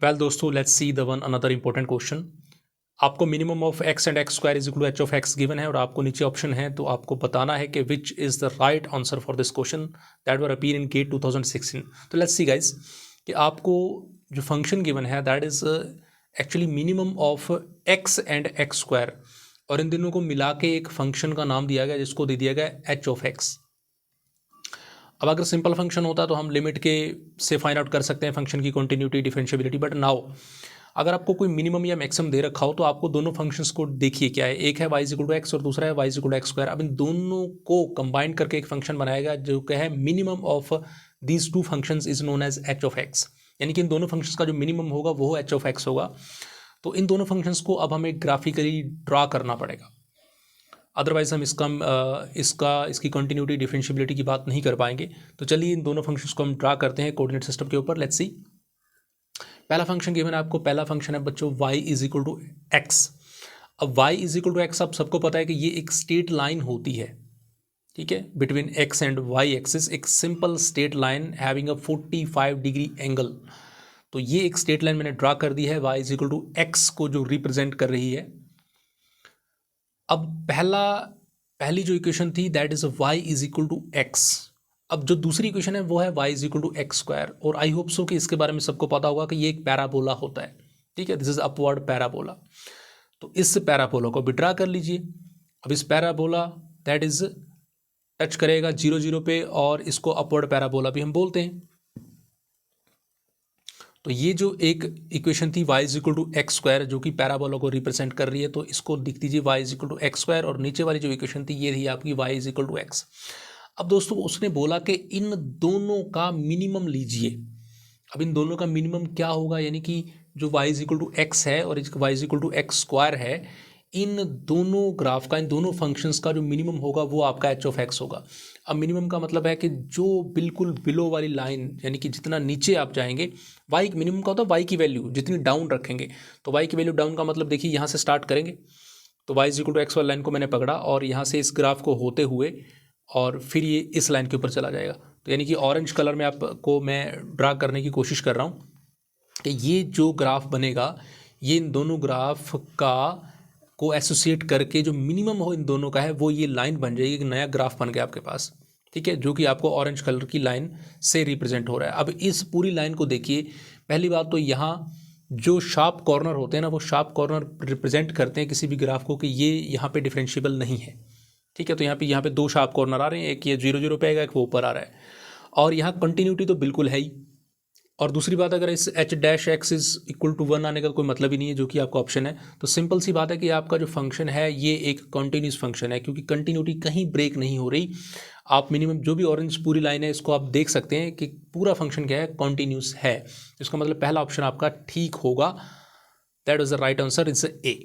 Well दोस्तों, let's see the one another important question. आपको minimum of x and x square is equal to h of x given है और आपको नीचे option है, तो आपको बताना है कि which is the right answer for this question that were appear in GATE 2016। तो लेट्स सी गाइस कि आपको जो फंक्शन गिवन है that is actually minimum of x and x square, और इन दोनों को मिला के एक फंक्शन का नाम दिया गया जिसको दे दिया गया एच ऑफ एक्स। अब अगर सिंपल फंक्शन होता तो हम लिमिट के से फाइंड आउट कर सकते हैं फंक्शन की कंटिन्यूटी, डिफरेंशिएबिलिटी, बट नाउ अगर आपको कोई मिनिमम या मैक्सिमम दे रखा हो तो आपको दोनों फंक्शंस को देखिए क्या है, एक है y इक्वल टू एक्स और दूसरा है y equal to x square. अब इन दोनों को कंबाइन करके एक फंक्शन बनाएगा जो कि है minimum of these two functions is known as h of x, यानी कि इन दोनों फंक्शंस का जो मिनिमम होगा वो एच ऑफ एक्स होगा। तो इन दोनों फंक्शंस को अब हमें ग्राफिकली ड्रा करना पड़ेगा, अदरवाइज हम इसकी कंटिन्यूटी, डिफरेंशिएबिलिटी की बात नहीं कर पाएंगे। तो चलिए इन दोनों फंक्शंस को हम ड्रा करते हैं कोऑर्डिनेट सिस्टम के ऊपर। लेट्स सी, पहला फंक्शन गिवन है आपको, पहला फंक्शन है बच्चों y is equal to x. अब y is equal to x, आप सबको पता है कि ये एक स्ट्रेट लाइन होती है, ठीक है, between x and y axis, एक simple straight line having a 45 degree angle. तो ये एक स्ट्रेट लाइन मैंने ड्रा कर दी है y is equal to x को जो रिप्रेजेंट कर रही है। अब पहली जो इक्वेशन थी that is y is equal to x. अब जो दूसरी इक्वेशन है वो है y is equal to x square, और आई होप सो कि इसके बारे में सबको पता होगा कि ये एक पैराबोला होता है, ठीक है, दिस इज अपवर्ड पैराबोला। तो इस पैराबोला को भी ड्रा कर लीजिए। अब इस पैराबोला दैट इज टच करेगा 0 0 पे, और इसको अपवर्ड पैराबोला भी हम बोलते हैं। तो ये जो एक इक्वेशन थी y is equal to x square जो कि पैराबोला को रिप्रेजेंट कर रही है, तो इसको लिख दीजिए y is equal to x square, और नीचे वाली जो इक्वेशन थी ये थी आपकी y is equal to x. अब दोस्तों उसने बोला कि इन दोनों का मिनिमम लीजिए। अब इन दोनों का मिनिमम क्या होगा, यानी कि जो y is equal to x है और y is equal to x square है, इन दोनों ग्राफ का, इन दोनों फंक्शंस का जो मिनिमम होगा वो आपका एच ऑफ एक्स होगा। अब मिनिमम का मतलब है कि जो बिल्कुल बिलो वाली लाइन, यानी कि जितना नीचे आप जाएंगे, y मिनिमम का होता है y की वैल्यू जितनी डाउन रखेंगे। तो y की वैल्यू डाउन का मतलब देखिए यहाँ से स्टार्ट करेंगे, तो y is equal to x वाली लाइन को मैंने पकड़ा और यहाँ से इस ग्राफ को होते हुए और फिर ये इस लाइन के ऊपर चला जाएगा। तो यानी कि ऑरेंज कलर में आपको मैं ड्रा करने की कोशिश कर रहा हूँ कि ये जो ग्राफ बनेगा ये इन दोनों ग्राफ को एसोसिएट करके जो मिनिमम हो इन दोनों का है वो ये लाइन बन जाएगी, एक नया ग्राफ बन गया आपके पास, ठीक है, जो कि आपको ऑरेंज कलर की लाइन से रिप्रेजेंट हो रहा है। अब इस पूरी लाइन को देखिए, पहली बात तो यहाँ जो शार्प कॉर्नर होते हैं ना, वो शार्प कॉर्नर रिप्रेजेंट करते हैं किसी भी ग्राफ को कि ये यहाँ पे डिफरेंशिएबल नहीं है, ठीक है। तो यहाँ पे दो शार्प कॉर्नर आ रहे हैं, एक ये 0 0 पे आएगा, एक वो ऊपर आ रहा है, और यहाँ कंटिन्यूटी तो बिल्कुल है ही। और दूसरी बात, अगर इस h dash x is equal to 1 आने का कोई मतलब ही नहीं है, जो कि आपका ऑप्शन है। तो सिंपल सी बात है कि आपका जो फंक्शन है ये एक कंटिन्यूस फंक्शन है, क्योंकि कंटिन्यूटी कहीं ब्रेक नहीं हो रही। आप मिनिमम जो भी ऑरेंज पूरी लाइन है इसको आप देख सकते हैं कि पूरा फंक्शन क्या है, कॉन्टिन्यूस है। इसका मतलब पहला ऑप्शन आपका ठीक होगा, that is the right answer, it's a.